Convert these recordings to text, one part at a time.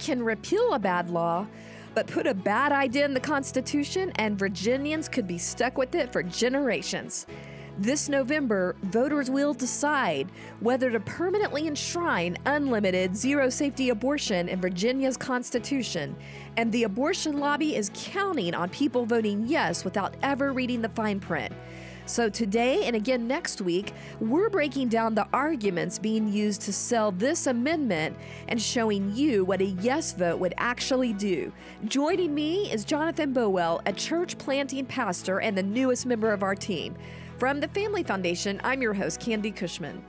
can repeal a bad law, but put a bad idea in the Constitution and Virginians could be stuck with it for generations. This November, voters will decide whether to permanently enshrine unlimited zero-safety abortion in Virginia's Constitution, and the abortion lobby is counting on people voting yes without ever reading the fine print. So today and again next week, we're breaking down the arguments being used to sell this amendment and showing you what a yes vote would actually do. Joining me is Jonathan Bowell, a church planting pastor and the newest member of our team. From the Family Foundation, I'm your host, Candi Cushman.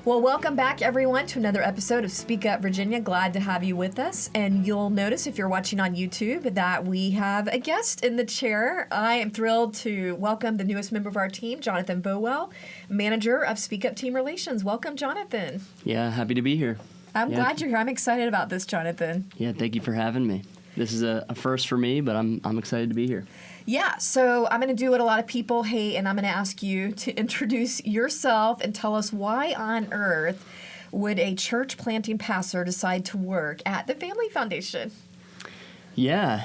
Well, welcome back, everyone, to another episode of Speak Up Virginia. Glad to have you with us. And you'll notice, if you're watching on YouTube, that we have a guest in the chair. I am thrilled to welcome the newest member of our team, Jonathan Bowell, manager of Speak Up Team Relations. Welcome, Jonathan. Yeah, happy to be here. I'm glad you're here. I'm excited about this, Jonathan. Yeah, thank you for having me. This is a first for me, but I'm excited to be here. Yeah, so I'm going to do what a lot of people hate, and I'm going to ask you to introduce yourself and tell us why on earth would a church planting pastor decide to work at the Family Foundation? Yeah,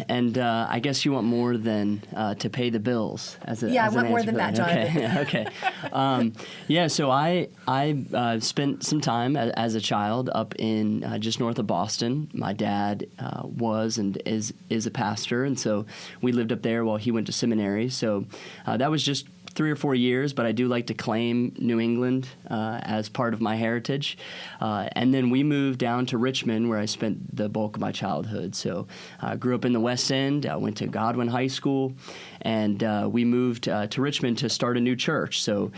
and I guess you want more than to pay the bills. I want more than that, Jonathan. Okay. So I spent some time as a child up in just north of Boston. My dad was and is a pastor, and so we lived up there while he went to seminary. So that was just 3 or 4 years, but I do like to claim New England as part of my heritage. And then we moved down to Richmond, where I spent the bulk of my childhood. So I grew up in the West End. I went to Godwin High School, and we moved to Richmond to start a new church. So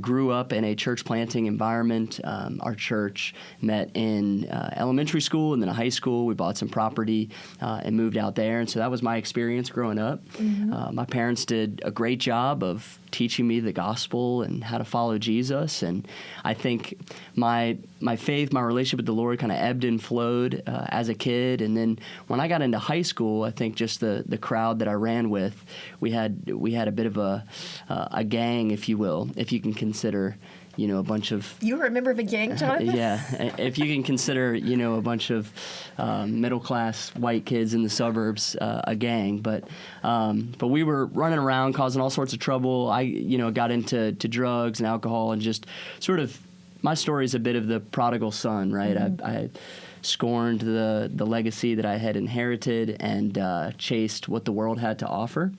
grew up in a church planting environment. Our church met in elementary school and then a high school. We bought some property and moved out there. And so that was my experience growing up. Mm-hmm. My parents did a great job of teaching me the gospel and how to follow Jesus. And I think my faith, my relationship with the Lord kind of ebbed and flowed as a kid. And then when I got into high school, I think just the crowd that I ran with, we had a bit of a gang, if you will, if you can consider a bunch of... You were a member of a gang, Jonathan? Yeah. If you can consider, a bunch of middle-class white kids in the suburbs a gang. But we were running around causing all sorts of trouble. I, got into drugs and alcohol and just sort of... My story is a bit of the prodigal son, right? Mm-hmm. I scorned the legacy that I had inherited and chased what the world had to offer.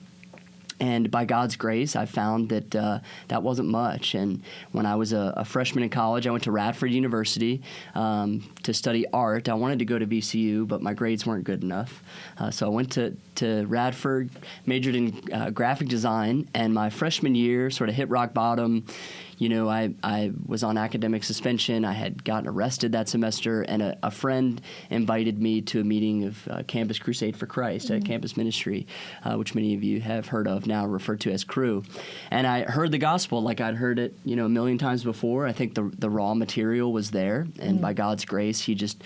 And by God's grace, I found that that wasn't much. And when I was a freshman in college, I went to Radford University to study art. I wanted to go to VCU, but my grades weren't good enough. So I went to Radford, majored in graphic design, and my freshman year sort of hit rock bottom. I was on academic suspension. I had gotten arrested that semester, and a friend invited me to a meeting of Campus Crusade for Christ at Campus Ministry, which many of you have heard of now, referred to as Cru. And I heard the gospel like I'd heard it, a million times before. I think the raw material was there, and by God's grace, He just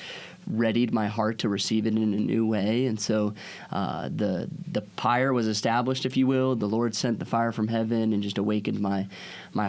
readied my heart to receive it in a new way. And so the pyre was established, if you will. The Lord sent the fire from heaven and just awakened my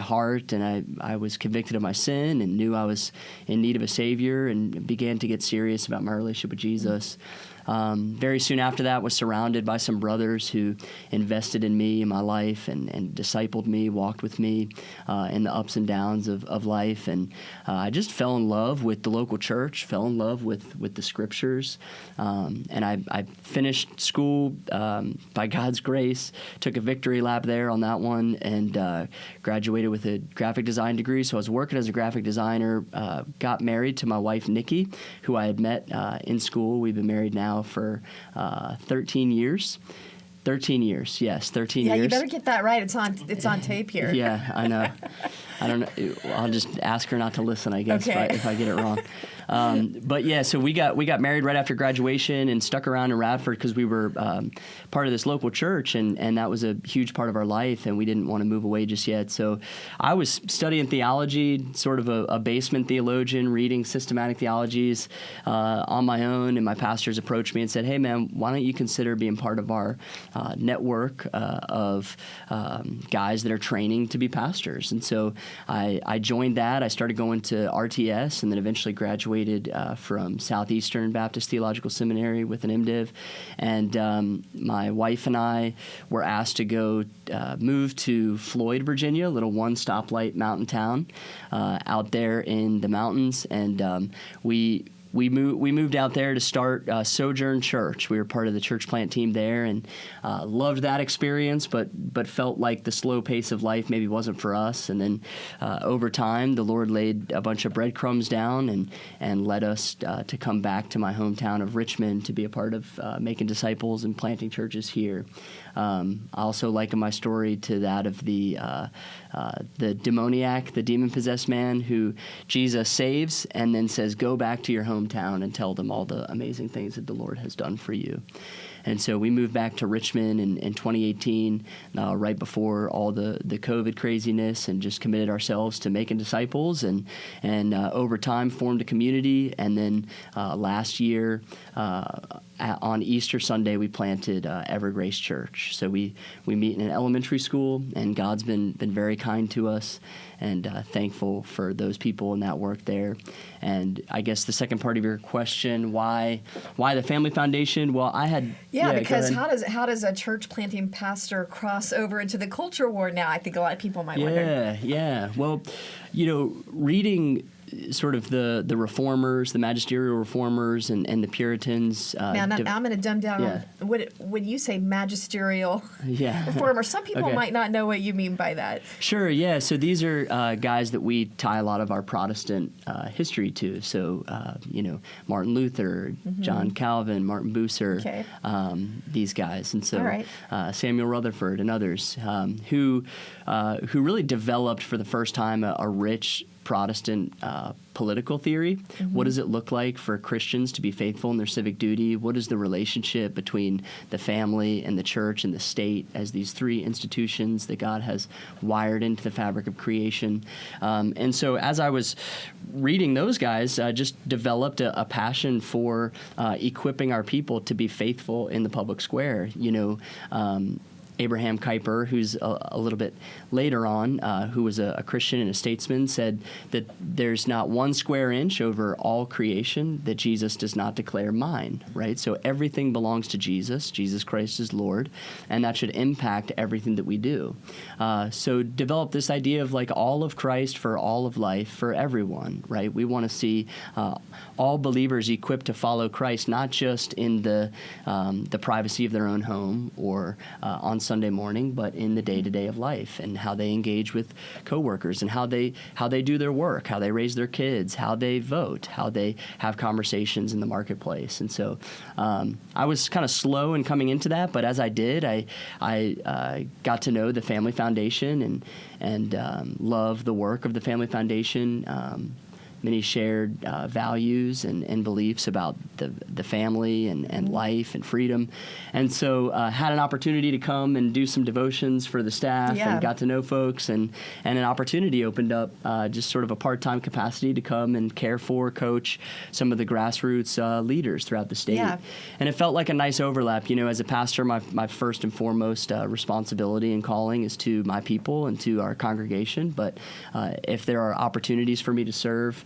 heart, and I was convicted of my sin and knew I was in need of a Savior and began to get serious about my relationship with Jesus. Very soon after that, was surrounded by some brothers who invested in me in my life and discipled me, walked with me in the ups and downs of life. And I just fell in love with the local church, fell in love with the scriptures. And I finished school by God's grace, took a victory lap there on that one, and graduated with a graphic design degree. So I was working as a graphic designer, got married to my wife, Nikki, who I had met in school. We've been married now for 13 years. 13 years, yes, 13 years. Yeah, you better get that right. It's on tape here. Yeah, I know. I don't know. I'll just ask her not to listen, I guess, okay. if I get it wrong. But yeah, so we got married right after graduation and stuck around in Radford because we were part of this local church, and that was a huge part of our life, and we didn't want to move away just yet. So I was studying theology, sort of a basement theologian, reading systematic theologies on my own, and my pastors approached me and said, "Hey, man, why don't you consider being part of our network of guys that are training to be pastors?" And so I joined that. I started going to RTS, and then eventually graduated from Southeastern Baptist Theological Seminary with an MDiv. And my wife and I were asked to go move to Floyd, Virginia, a little one-stoplight mountain town out there in the mountains. And we moved out there to start Sojourn Church. We were part of the church plant team there, and loved that experience, but felt like the slow pace of life maybe wasn't for us. And then over time, the Lord laid a bunch of breadcrumbs down and led us to come back to my hometown of Richmond to be a part of making disciples and planting churches here. I also liken my story to that of the demoniac, the demon-possessed man who Jesus saves and then says, "Go back to your hometown and tell them all the amazing things that the Lord has done for you." And so we moved back to Richmond in 2018, right before all the COVID craziness, and just committed ourselves to making disciples, and over time formed a community. And then last year, on Easter Sunday, we planted Evergrace Church. So we meet in an elementary school, and God's been very kind to us, and thankful for those people and that work there. And I guess the second part of your question, why the Family Foundation? Well, I had because how does a church planting pastor cross over into the culture war now? I think a lot of people might wonder. Yeah. Well, reading sort of the reformers, the magisterial reformers, and the Puritans. I'm going to dumb down when you say magisterial reformer. Some people might not know what you mean by that. Sure, yeah. So these are guys that we tie a lot of our Protestant history to. So, Martin Luther, John Calvin, Martin Bucer, these guys. And so Samuel Rutherford and others who really developed for the first time a rich Protestant political theory. What does it look like for Christians to be faithful in their civic duty? What is the relationship between the family and the church and the state as these three institutions that God has wired into the fabric of creation? And so as I was reading those guys, just developed a passion for equipping our people to be faithful in the public square. Abraham Kuyper, who's a little bit later on, who was a Christian and a statesman, said that there's not one square inch over all creation that Jesus does not declare mine, right? So everything belongs to Jesus. Jesus Christ is Lord, and that should impact everything that we do. So develop this idea of like all of Christ for all of life for everyone, right? We want to see all believers equipped to follow Christ, not just in the privacy of their own home or on Sunday morning, but in the day-to-day of life, and how they engage with coworkers, and how they do their work, how they raise their kids, how they vote, how they have conversations in the marketplace. And so I was kind of slow in coming into that, but as I did, I got to know the Family Foundation and love the work of the Family Foundation. Many shared values and beliefs about the family and life and freedom. And so had an opportunity to come and do some devotions for the staff and got to know folks. And an opportunity opened up, just sort of a part-time capacity to come and care for, coach some of the grassroots leaders throughout the state. Yeah. And it felt like a nice overlap. As a pastor, my first and foremost responsibility and calling is to my people and to our congregation. But if there are opportunities for me to serve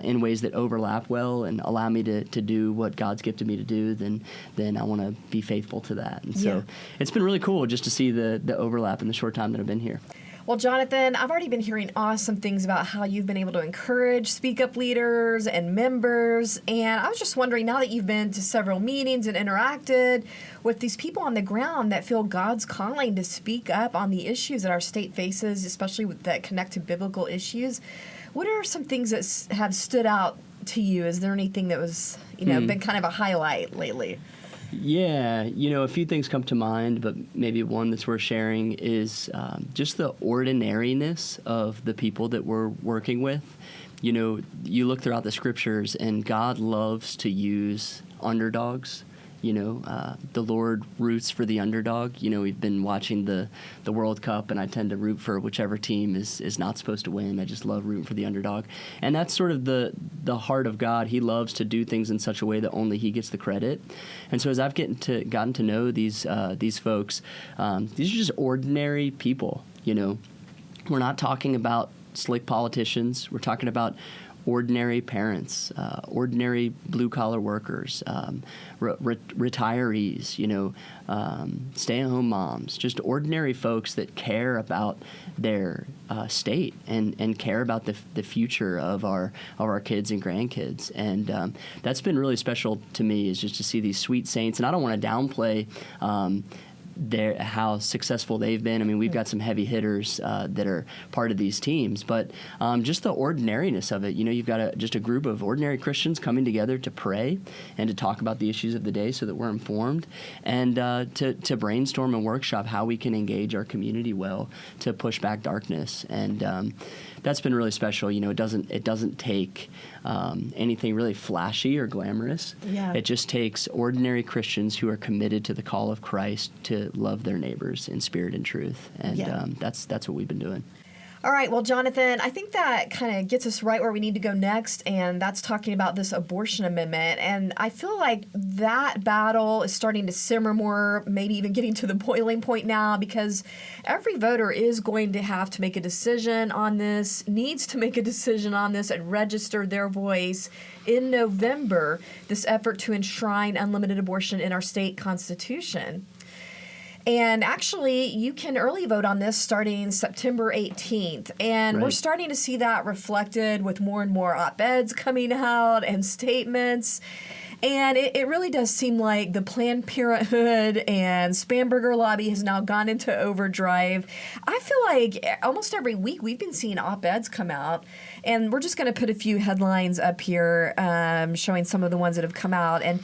in ways that overlap well and allow me to do what God's gifted me to do, then I want to be faithful to that. And so it's been really cool just to see the overlap in the short time that I've been here. Well, Jonathan, I've already been hearing awesome things about how you've been able to encourage Speak Up leaders and members. And I was just wondering, now that you've been to several meetings and interacted with these people on the ground that feel God's calling to speak up on the issues that our state faces, especially that connect to biblical issues, what are some things that have stood out to you? Is there anything that was, been kind of a highlight lately? Yeah, a few things come to mind, but maybe one that's worth sharing is just the ordinariness of the people that we're working with. you look throughout the scriptures, and God loves to use underdogs. The Lord roots for the underdog. We've been watching the World Cup, and I tend to root for whichever team is not supposed to win. I just love rooting for the underdog. And that's sort of the heart of God. He loves to do things in such a way that only He gets the credit. And so as I've gotten to know these folks, these are just ordinary people. We're not talking about slick politicians. We're talking about ordinary parents, ordinary blue-collar workers, retirees, stay-at-home moms, just ordinary folks that care about their state and care about the future of our kids and grandkids. And that's been really special to me, is just to see these sweet saints. And I don't want to downplay how successful they've been. I mean, we've got some heavy hitters that are part of these teams, but just the ordinariness of it. You've got just a group of ordinary Christians coming together to pray and to talk about the issues of the day so that we're informed, and to brainstorm and workshop how we can engage our community well to push back darkness. And that's been really special. It doesn't take anything really flashy or glamorous. Yeah. It just takes ordinary Christians who are committed to the call of Christ to love their neighbors in spirit and truth. And that's what we've been doing. All right. Well, Jonathan, I think that kind of gets us right where we need to go next, and that's talking about this abortion amendment. And I feel like that battle is starting to simmer more, maybe even getting to the boiling point now, because every voter is going to have to make a decision on this, needs to make a decision on this, and register their voice in November, this effort to enshrine unlimited abortion in our state constitution. And actually, you can early vote on this starting September 18th. And Right. We're starting to see that reflected with more and more op-eds coming out and statements. And it really does seem like the Planned Parenthood and Spamberger lobby has now gone into overdrive. I feel like almost every week we've been seeing op-eds come out. And we're just going to put a few headlines up here showing some of the ones that have come out. And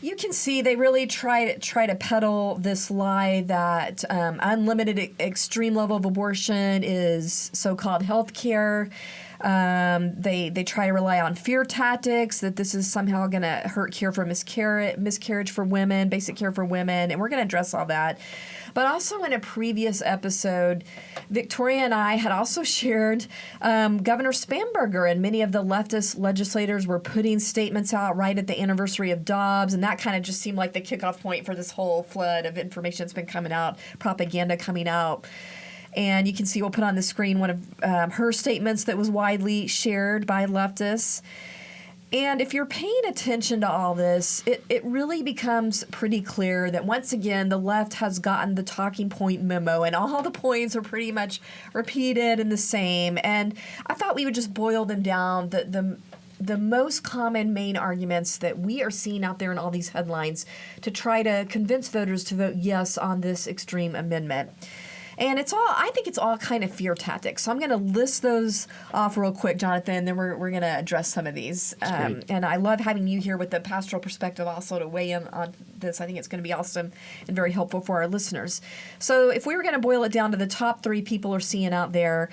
you can see they really try to peddle this lie that unlimited extreme level of abortion is so-called health care. They try to rely on fear tactics, that this is somehow going to hurt care for miscarriage for women, basic care for women, and we're going to address all that. But also in a previous episode, Victoria and I had also shared Governor Spamberger and many of the leftist legislators were putting statements out right at the anniversary of Dobbs, and that kind of just seemed like the kickoff point for this whole flood of information that's been coming out, propaganda coming out. And you can see, we'll put on the screen one of her statements that was widely shared by leftists. And if you're paying attention to all this, it really becomes pretty clear that once again, the left has gotten the talking point memo, and all the points are pretty much repeated and the same. And I thought we would just boil them down. The most common main arguments that we are seeing out there in all these headlines to try to convince voters to vote yes on this extreme amendment. And I think it's all kind of fear tactics. So I'm going to list those off real quick, Jonathan, and then we're going to address some of these. And I love having you here with the pastoral perspective also to weigh in on this. I think it's going to be awesome and very helpful for our listeners. So if we were going to boil it down to the top three people are seeing out there,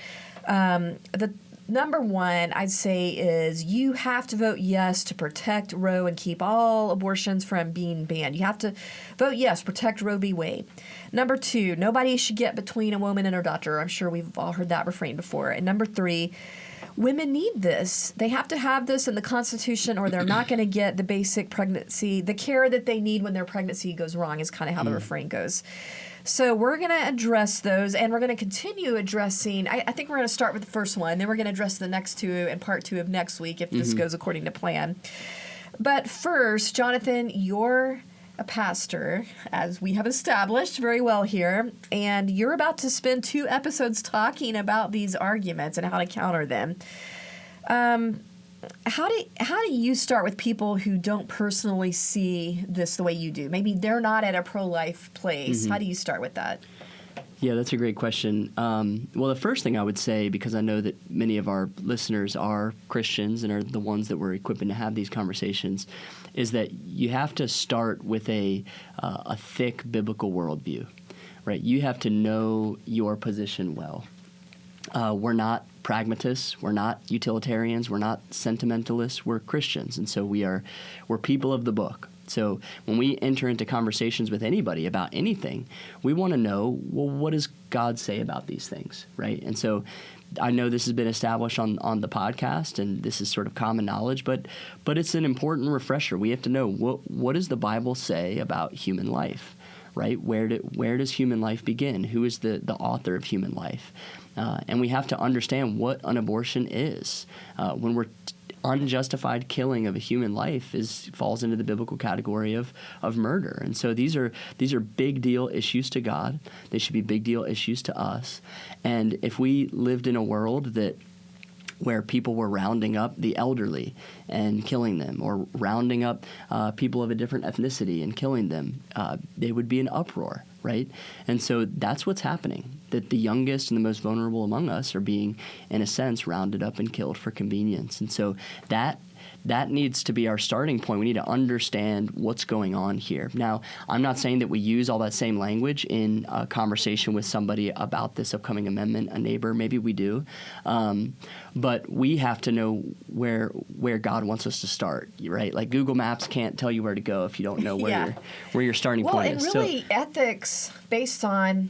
the number one, I'd say, is you have to vote yes to protect Roe and keep all abortions from being banned. You have to vote yes, protect Roe v. Wade. Number two, nobody should get between a woman and her doctor. I'm sure we've all heard that refrain before. And number three, women need this. They have to have this in the Constitution, or they're not going to get the basic pregnancy, the care that they need when their pregnancy goes wrong, is kind of how the refrain goes. So we're going to address those, and we're going to continue addressing, I think we're going to start with the first one, then we're going to address the next two in part two of next week if this goes according to plan. But first, Jonathan, you're a pastor, as we have established very well here, and you're about to spend 2 episodes talking about these arguments and how to counter them. How do you start with people who don't personally see this the way you do? Maybe they're not at a pro-life place. How do you start with that? Yeah, that's a great question. Well, the first thing I would say, because I know that many of our listeners are Christians and are the ones that we're equipping to have these conversations, is that you have to start with a thick biblical worldview, right? You have to know your position well. We're not pragmatists. We're not utilitarians. We're not sentimentalists. We're Christians. And so we're people of the book. So when we enter into conversations with anybody about anything, we want to know, well, what does God say about these things, right? And so I know this has been established on the podcast, and this is sort of common knowledge, but it's an important refresher. We have to know, what does the Bible say about human life, right? Where does human life begin? Who is the author of human life? And we have to understand what an abortion is. When we're unjustified killing of a human life falls into the biblical category of murder. And so these are big deal issues to God. They should be big deal issues to us. And if we lived in a world where people were rounding up the elderly and killing them, or rounding up people of a different ethnicity and killing them, they would be an uproar, right? And so that's what's happening, that the youngest and the most vulnerable among us are being, in a sense, rounded up and killed for convenience. And so that needs to be our starting point. We need to understand what's going on here. Now, I'm not saying that we use all that same language in a conversation with somebody about this upcoming amendment, a neighbor. Maybe we do. But we have to know where God wants us to start, right? Like Google Maps can't tell you where to go if you don't know where your starting point is. Well, and really ethics based on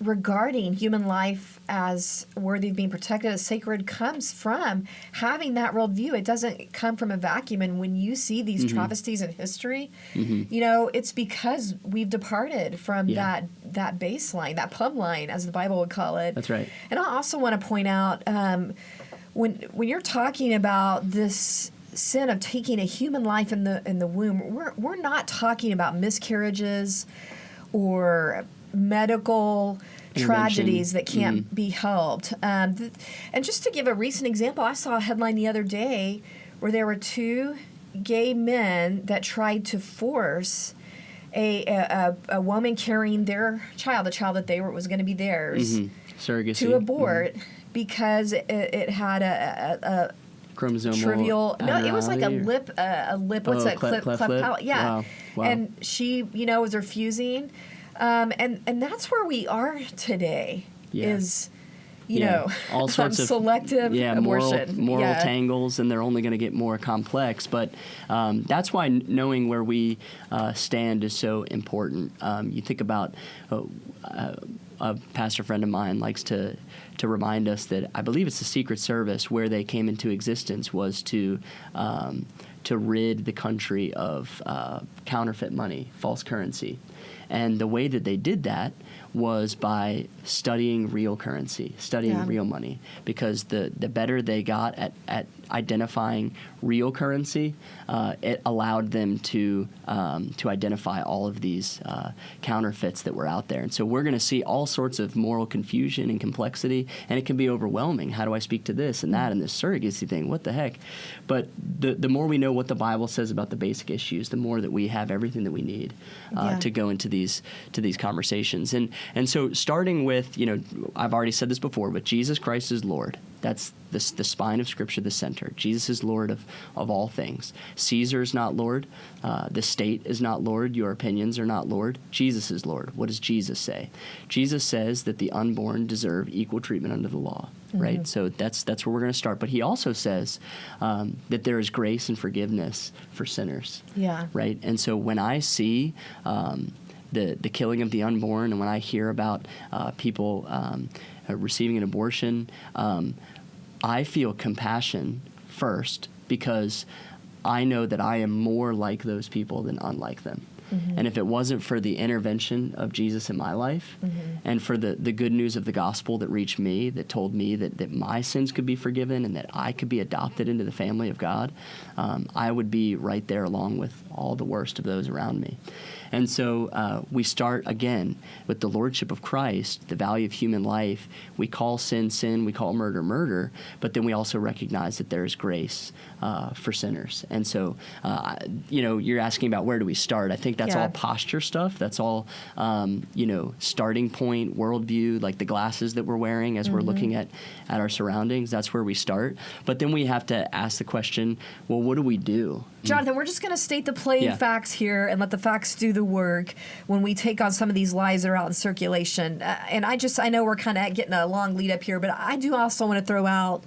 regarding human life as worthy of being protected as sacred comes from having that worldview. It doesn't come from a vacuum. And when you see these travesties in history, it's because we've departed from that baseline, that plumb line, as the Bible would call it. That's right. And I also want to point out, when you're talking about this sin of taking a human life in the womb, we're not talking about miscarriages or medical tragedies that can't be helped. And just to give a recent example, I saw a headline the other day where there were two gay men that tried to force a woman carrying their child, the child that was going to be theirs, surrogacy, to abort because it had a chromosomal trivial. No, it was like a lip. What's that? Cleft palate. Yeah. Wow. And she, was refusing. And that's where we are today. Is all sorts of selective abortion, moral tangles, and they're only going to get more complex. But that's why knowing where we stand is so important. You think about a pastor friend of mine likes to remind us that I believe it's the Secret Service where they came into existence was to rid the country of counterfeit money, false currency. And the way that they did that was by studying real currency, studying real money, because the better they got at identifying real currency, it allowed them to identify all of these counterfeits that were out there. And so we're going to see all sorts of moral confusion and complexity, and it can be overwhelming. How do I speak to this and that and this surrogacy thing? What the heck? But the more we know what the Bible says about the basic issues, the more that we have everything that we need to go into these conversations. And so starting with, I've already said this before, but Jesus Christ is Lord. That's the spine of Scripture, the center. Jesus is Lord of all things. Caesar is not Lord. The state is not Lord. Your opinions are not Lord. Jesus is Lord. What does Jesus say? Jesus says that the unborn deserve equal treatment under the law, right? So that's where we're going to start. But he also says that there is grace and forgiveness for sinners, right? And so when I see the killing of the unborn, and when I hear about people receiving an abortion, I feel compassion first because I know that I am more like those people than unlike them. And if it wasn't for the intervention of Jesus in my life and for the good news of the gospel that reached me, that told me that my sins could be forgiven and that I could be adopted into the family of God, I would be right there along with all the worst of those around me. And so we start, again, with the lordship of Christ, the value of human life. We call sin, sin. We call murder, murder. But then we also recognize that there is grace for sinners. And so, you're asking about where do we start. I think that's all posture stuff. That's all, starting point, worldview, like the glasses that we're wearing as we're looking at our surroundings. That's where we start. But then we have to ask the question, well, what do we do? Jonathan, we're just going to state the plain facts here and let the facts do the work when we take on some of these lies that are out in circulation. And I know we're kind of getting a long lead up here, but I do also want to throw out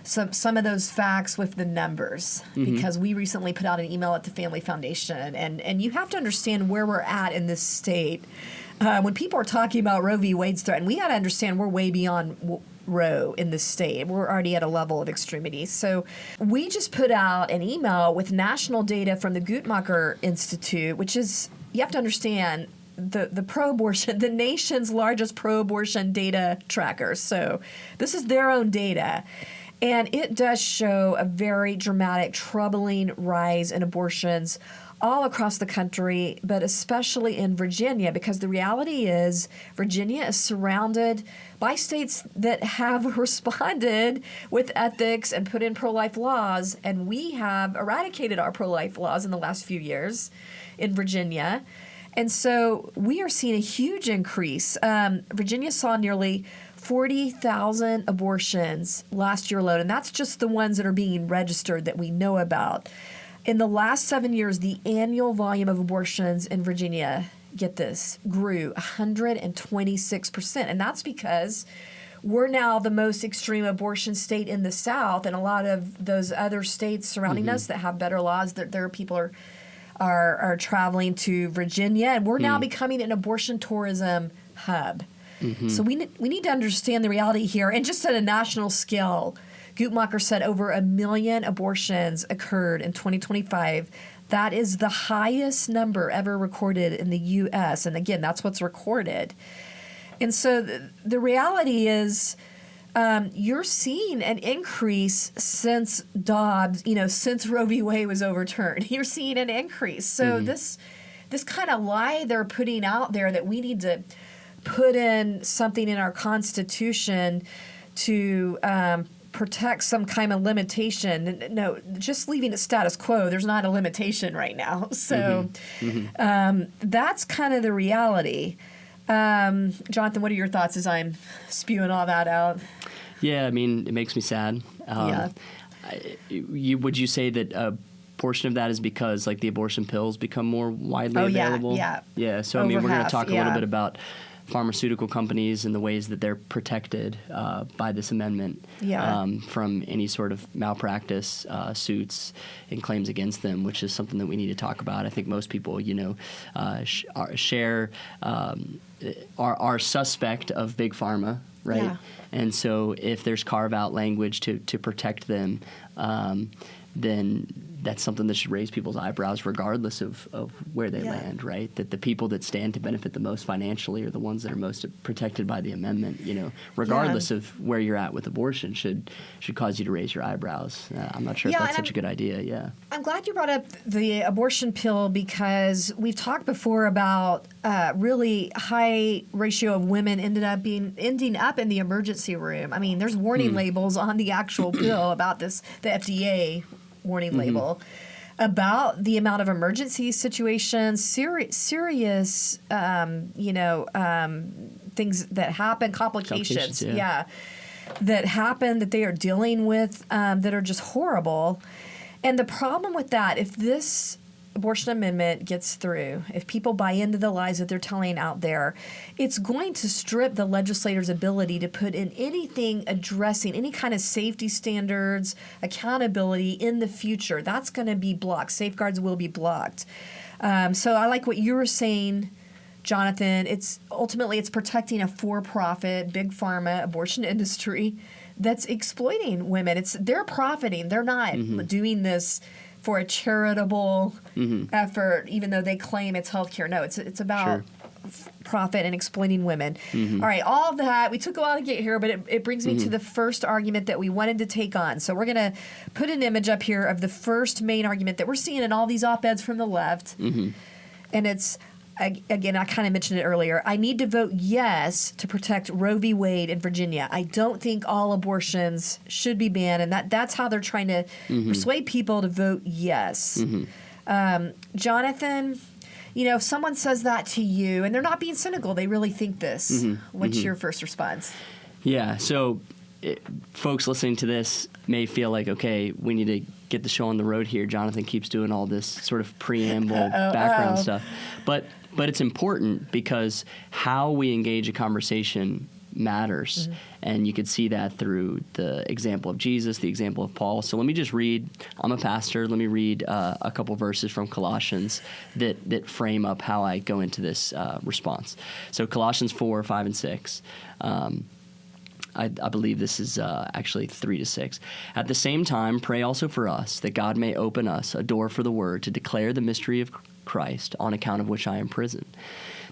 some of those facts with the numbers, because we recently put out an email at the Family Foundation, and you have to understand where we're at in this state. When people are talking about Roe v. Wade's threat, and we got to understand we're way beyond Roe in this state. We're already at a level of extremity. So we just put out an email with national data from the Guttmacher Institute, which is, you have to understand, the pro-abortion, the nation's largest pro-abortion data tracker. So this is their own data. And it does show a very dramatic, troubling rise in abortions all across the country, but especially in Virginia, because the reality is Virginia is surrounded by states that have responded with ethics and put in pro-life laws, and we have eradicated our pro-life laws in the last few years in Virginia. And so we are seeing a huge increase. Virginia saw nearly 40,000 abortions last year alone, and that's just the ones that are being registered that we know about. In the last 7 years, the annual volume of abortions in Virginia, get this, grew 126%. And that's because we're now the most extreme abortion state in the South, and a lot of those other states surrounding us that have better laws, that their people are traveling to Virginia, and we're now becoming an abortion tourism hub. So we need to understand the reality here. And just at a national scale, Guttmacher said over 1 million abortions occurred in 2025. That is the highest number ever recorded in the U.S. And again, that's what's recorded. And so the reality is you're seeing an increase since Dobbs, since Roe v. Wade was overturned. You're seeing an increase. So this kind of lie they're putting out there that we need to put in something in our Constitution to protect some kind of limitation. No, just leaving it status quo, there's not a limitation right now. So that's kind of the reality. Jonathan, what are your thoughts as I'm spewing all that out? Yeah, I mean, it makes me sad. Would you say that a portion of that is because, like, the abortion pills become more widely available? Yeah. So, I mean, we're going to talk a little bit about pharmaceutical companies and the ways that they're protected by this amendment from any sort of malpractice suits and claims against them, which is something that we need to talk about. I think most people, are suspect of big pharma, right? Yeah. And so if there's carve-out language to protect them, then that's something that should raise people's eyebrows regardless of where they land, right? That the people that stand to benefit the most financially are the ones that are most protected by the amendment, regardless of where you're at with abortion should cause you to raise your eyebrows. I'm not sure if that's such a good idea, I'm glad you brought up the abortion pill, because we've talked before about really high ratio of women ending up in the emergency room. I mean, there's warning labels on the actual pill about this, the FDA warning label about the amount of emergency situations, serious, things that happen, complications, that happen that they are dealing with that are just horrible. And the problem with that, if this abortion amendment gets through, if people buy into the lies that they're telling out there, it's going to strip the legislators' ability to put in anything addressing any kind of safety standards, accountability in the future. That's going to be blocked. Safeguards will be blocked. So I like what you were saying, Jonathan. It's protecting a for-profit, big pharma abortion industry that's exploiting women. They're profiting. They're not doing this for a charitable effort, even though they claim it's healthcare. No, it's about profit and exploiting women. All right, all of that, we took a while to get here, but it brings me to the first argument that we wanted to take on. So we're going to put an image up here of the first main argument that we're seeing in all these op-eds from the left. And it's, again, I kind of mentioned it earlier, I need to vote yes to protect Roe v. Wade in Virginia. I don't think all abortions should be banned, and that's how they're trying to persuade people to vote yes. Jonathan, if someone says that to you, and they're not being cynical, they really think this, what's your first response? Yeah, so folks listening to this may feel like, okay, we need to get the show on the road here. Jonathan keeps doing all this sort of preamble background stuff. But it's important because how we engage a conversation matters. And you could see that through the example of Jesus, the example of Paul. So let me just read, I'm a pastor, let me read a couple verses from Colossians that frame up how I go into this response. So Colossians 4, 5, and 6. I believe this is actually 3 to 6. At the same time, pray also for us, that God may open us a door for the word to declare the mystery of Christ, on account of which I am imprisoned,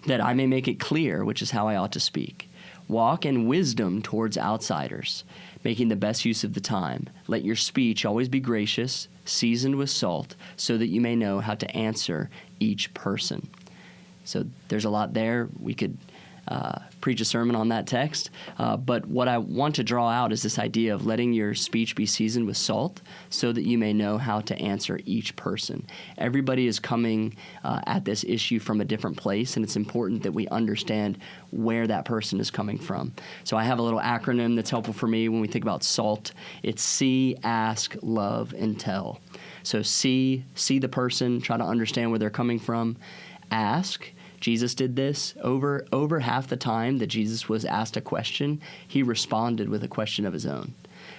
that I may make it clear which is how I ought to speak. Walk in wisdom towards outsiders, making the best use of the time. Let your speech always be gracious, seasoned with salt, so that you may know how to answer each person. So there's a lot there. We could preach a sermon on that text. But what I want to draw out is this idea of letting your speech be seasoned with salt so that you may know how to answer each person. Everybody is coming at this issue from a different place, and it's important that we understand where that person is coming from. So I have a little acronym that's helpful for me when we think about SALT. It's see, ask, love, and tell. So see the person, try to understand where they're coming from. Ask. Jesus did this. Over half the time that Jesus was asked a question, he responded with a question of his own.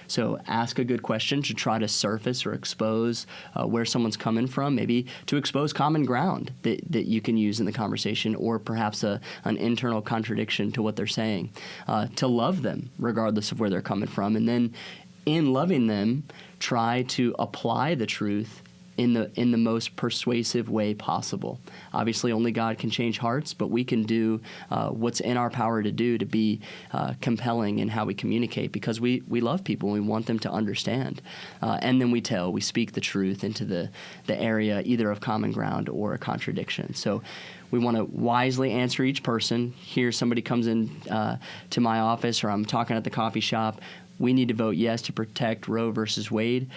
So ask a good question to try to surface or expose where someone's coming from, maybe to expose common ground that you can use in the conversation, or perhaps an internal contradiction to what they're saying. To love them regardless of where they're coming from. And then in loving them, try to apply the truth in the most persuasive way possible. Obviously, only God can change hearts, but we can do what's in our power to do to be compelling in how we communicate, because we love people and we want them to understand. And then we speak the truth into the area either of common ground or a contradiction. So we want to wisely answer each person. Here, somebody comes in to my office, or I'm talking at the coffee shop. We need to vote yes to protect Roe versus Wade.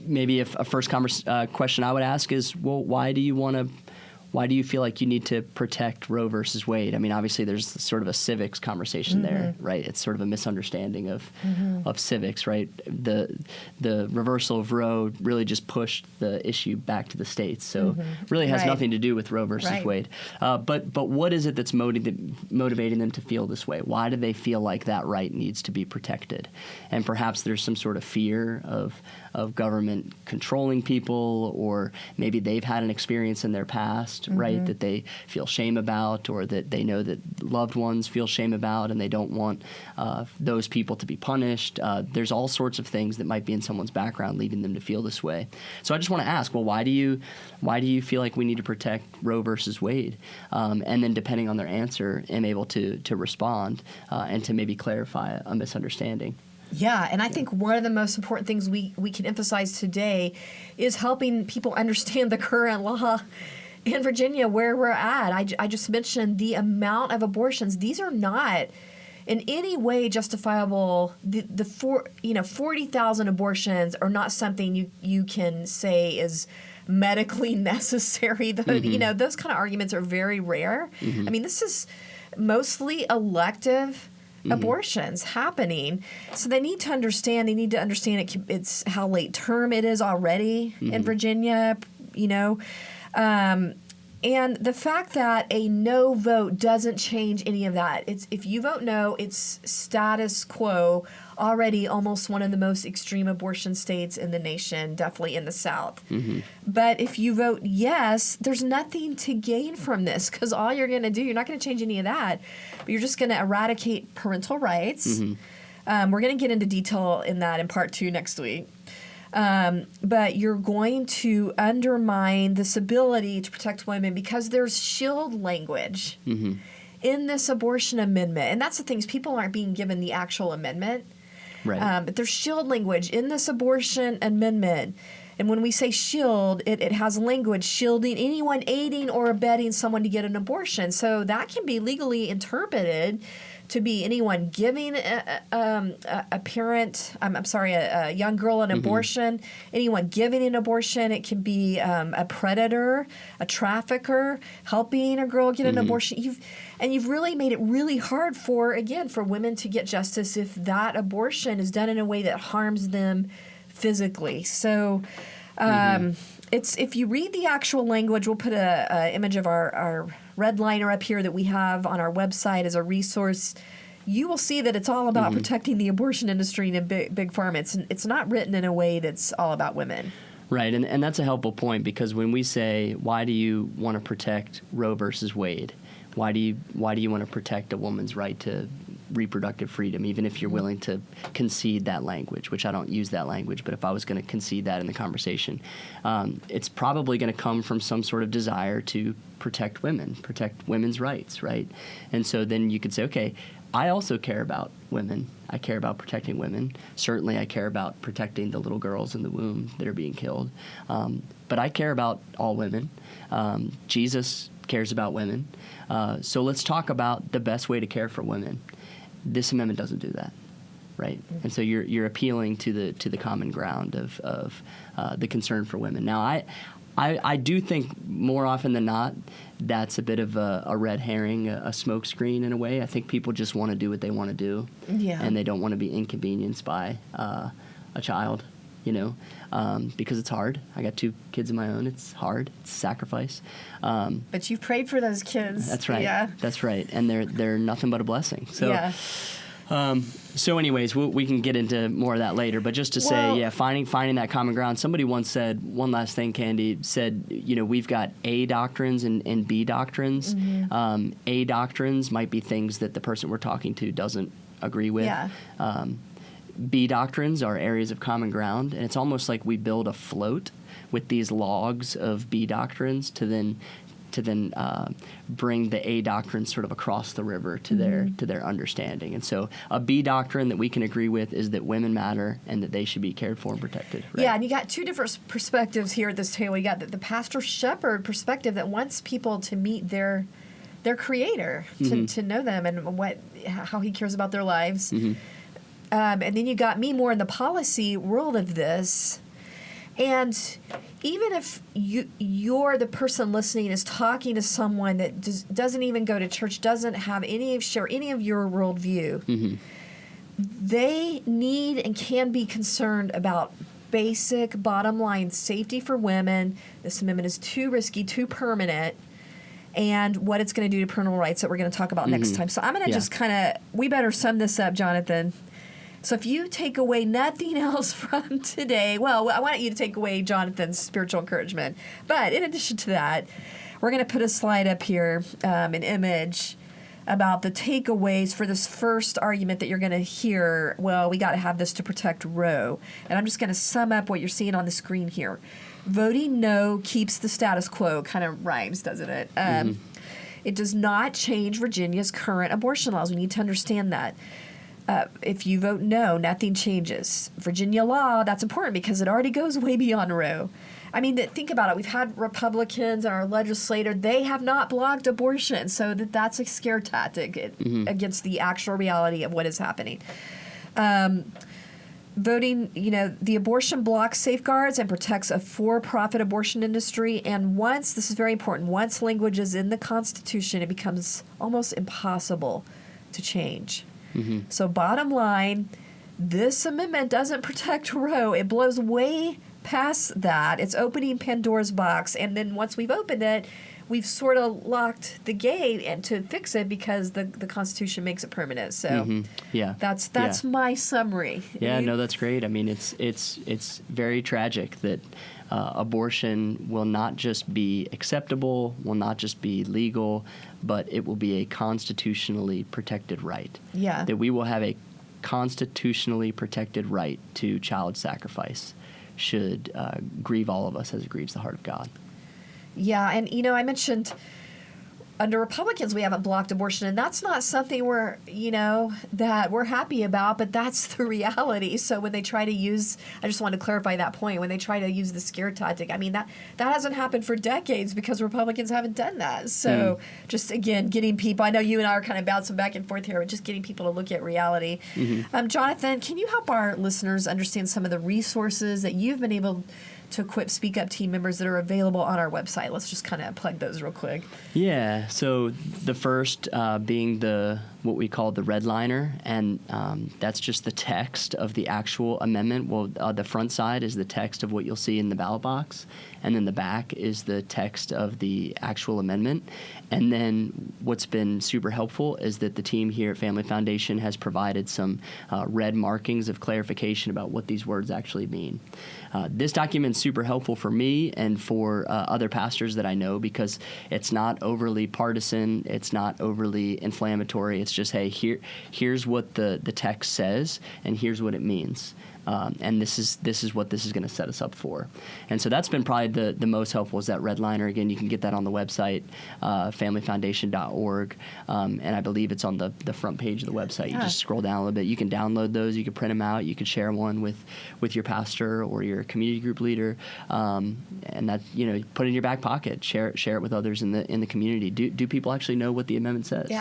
Maybe if a first question I would ask is, well, why do you feel like you need to protect Roe versus Wade? I mean, obviously there's sort of a civics conversation there, right? It's sort of a misunderstanding of civics, right? The reversal of Roe really just pushed the issue back to the states. So really has nothing to do with Roe versus Wade. But what is it that's motivating them to feel this way? Why do they feel like that right needs to be protected? And perhaps there's some sort of fear of government controlling people, or maybe they've had an experience in their past, right, that they feel shame about, or that they know that loved ones feel shame about, and they don't want those people to be punished. There's all sorts of things that might be in someone's background leading them to feel this way. So I just want to ask, well, why do you feel like we need to protect Roe versus Wade? And then depending on their answer, am able to respond and to maybe clarify a misunderstanding. Yeah, and I think one of the most important things we can emphasize today is helping people understand the current law in Virginia where we're at. I just mentioned the amount of abortions. These are not in any way justifiable. The 40,000 abortions are not something you can say is medically necessary. Those kind of arguments are very rare. I mean, this is mostly elective abortions happening. So they need to understand it's how late term it is already in Virginia, and the fact that a no vote doesn't change any of that. If you vote no, it's status quo, already almost one of the most extreme abortion states in the nation, definitely in the South. But if you vote yes, there's nothing to gain from this, because all you're going to do, you're not going to change any of that, but you're just going to eradicate parental rights. We're going to get into detail in that in part 2 next week. But you're going to undermine this ability to protect women, because there's shield language in this abortion amendment. And that's the thing, is people aren't being given the actual amendment. Right. But there's shield language in this abortion amendment. And when we say shield, it has language shielding anyone aiding or abetting someone to get an abortion. So that can be legally interpreted to be anyone giving a parent, a young girl an abortion, anyone giving an abortion. It can be a predator, a trafficker, helping a girl get an abortion. You've really made it really hard for women to get justice if that abortion is done in a way that harms them physically. So it's, if you read the actual language, we'll put a image of our red liner up here that we have on our website as a resource. You will see that it's all about protecting the abortion industry and big pharma. It's not written in a way that's all about women. Right, and that's a helpful point, because when we say, why do you want to protect Roe versus Wade? Why do you want to protect a woman's right to reproductive freedom, even if you're willing to concede that language, which I don't use that language, but if I was going to concede that in the conversation, it's probably going to come from some sort of desire to protect women, protect women's rights, right? And so then you could say, okay, I also care about women. I care about protecting women. Certainly I care about protecting the little girls in the womb that are being killed. But I care about all women. Jesus cares about women. So let's talk about the best way to care for women. This amendment doesn't do that, right? And so you're appealing to the common ground of the concern for women. Now, I do think more often than not that's a bit of a red herring, a smokescreen in a way. I think people just want to do what they want to do, and they don't want to be inconvenienced by a child, because it's hard. I got 2 kids of my own. It's hard. It's a sacrifice. But you've prayed for those kids. That's right. Yeah. That's right. And they're nothing but a blessing. So. Yeah. So anyways, we can get into more of that later, but just to say, finding that common ground. Somebody once said, one last thing, Candi, said, we've got A doctrines and B doctrines. A doctrines might be things that the person we're talking to doesn't agree with. Yeah. B doctrines are areas of common ground, and it's almost like we build a float with these logs of B doctrines to then bring the A doctrine sort of across the river to their understanding. And so a B doctrine that we can agree with is that women matter and that they should be cared for and protected. Right? Yeah, and you got 2 different perspectives here at this table. You got the pastor shepherd perspective that wants people to meet their creator, to know them and how he cares about their lives. And then you got me more in the policy world of this. And even if you're the person listening is talking to someone that doesn't even go to church, doesn't have share any of your worldview, they need and can be concerned about basic bottom line safety for women. This amendment is too risky, too permanent, and what it's going to do to parental rights that we're going to talk about next time. So I'm going to just we better sum this up, Jonathan. So if you take away nothing else from today, well, I want you to take away Jonathan's spiritual encouragement. But in addition to that, we're going to put a slide up here, an image about the takeaways for this first argument that you're going to hear. Well, we got to have this to protect Roe. And I'm just going to sum up what you're seeing on the screen here. Voting no keeps the status quo. Kind of rhymes, doesn't it? It does not change Virginia's current abortion laws. We need to understand that. If you vote no, nothing changes. Virginia law, that's important because it already goes way beyond Roe. I mean, think about it. We've had Republicans and our legislator, they have not blocked abortion. So that's a scare tactic against the actual reality of what is happening. Voting, the abortion blocks safeguards and protects a for-profit abortion industry. And this is very important, once language is in the Constitution, it becomes almost impossible to change. So bottom line, this amendment doesn't protect Roe. It blows way past that. It's opening Pandora's box. And then once we've opened it, we've sort of locked the gate and to fix it because the Constitution makes it permanent. So that's my summary. Yeah, no, that's great. I mean, it's very tragic that abortion will not just be acceptable, will not just be legal, but it will be a constitutionally protected right. Yeah. That we will have a constitutionally protected right to child sacrifice should grieve all of us as it grieves the heart of God. Yeah, and I mentioned under Republicans we haven't blocked abortion, and that's not something that we're happy about, but that's the reality. So when they try to use, I just want to clarify that point, when they try to use the scare tactic, I mean, that hasn't happened for decades because Republicans haven't done that. So just, again, getting people, I know you and I are kind of bouncing back and forth here, but just getting people to look at reality. Jonathan, can you help our listeners understand some of the resources that you've been able to equip Speak Up team members that are available on our website? Let's just kind of plug those real quick. Yeah, so the first being the what we call the red liner, and that's just the text of the actual amendment. Well, the front side is the text of what you'll see in the ballot box, and then the back is the text of the actual amendment. And then what's been super helpful is that the team here at Family Foundation has provided some red markings of clarification about what these words actually mean. This document's super helpful for me and for other pastors that I know, because it's not overly partisan, it's not overly inflammatory. It's just, hey, here's what the text says, and here's what it means. And this is what this is going to set us up for. And so that's been probably the most helpful, is that red liner. Again, you can get that on the website, familyfoundation.org, and I believe it's on the front page of the website. You just scroll down a little bit. You can download those. You can print them out. You can share one with your pastor or your community group leader, and that, put it in your back pocket. Share it with others in the community. Do people actually know what the amendment says?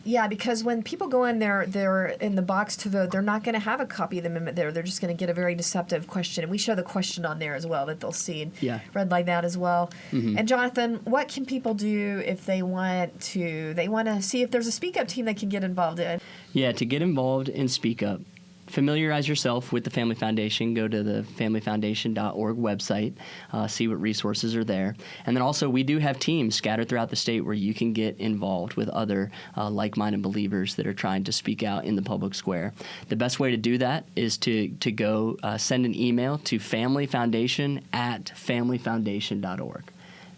Yeah, because when people go in there, they're in the box to vote, they're not going to have a copy of the amendment there. They're just going to get a very deceptive question. And we show the question on there as well that they'll see and read like that as well. Mm-hmm. And Jonathan, what can people do if they want to see if there's a Speak Up team they can get involved in? Yeah, to get involved in Speak Up, familiarize yourself with the Family Foundation. Go to the familyfoundation.org website, see what resources are there. And then also, we do have teams scattered throughout the state where you can get involved with other like-minded believers that are trying to speak out in the public square. The best way to do that is to go send an email to familyfoundation@familyfoundation.org.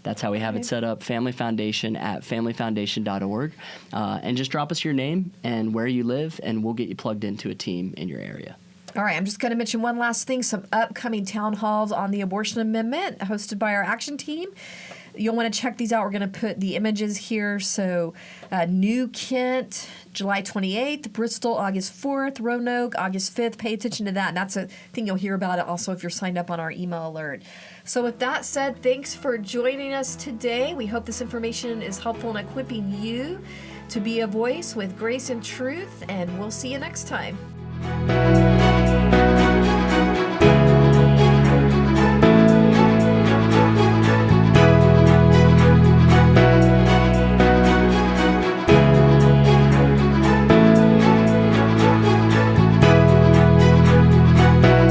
That's how we have it set up, familyfoundation@familyfoundation.org. And just drop us your name and where you live, and we'll get you plugged into a team in your area. All right, I'm just going to mention one last thing, some upcoming town halls on the abortion amendment hosted by our action team. You'll want to check these out. We're going to put the images here. So New Kent, July 28th, Bristol, August 4th, Roanoke, August 5th. Pay attention to that. And that's a thing you'll hear about it also if you're signed up on our email alert. So with that said, thanks for joining us today. We hope this information is helpful in equipping you to be a voice with grace and truth. And we'll see you next time.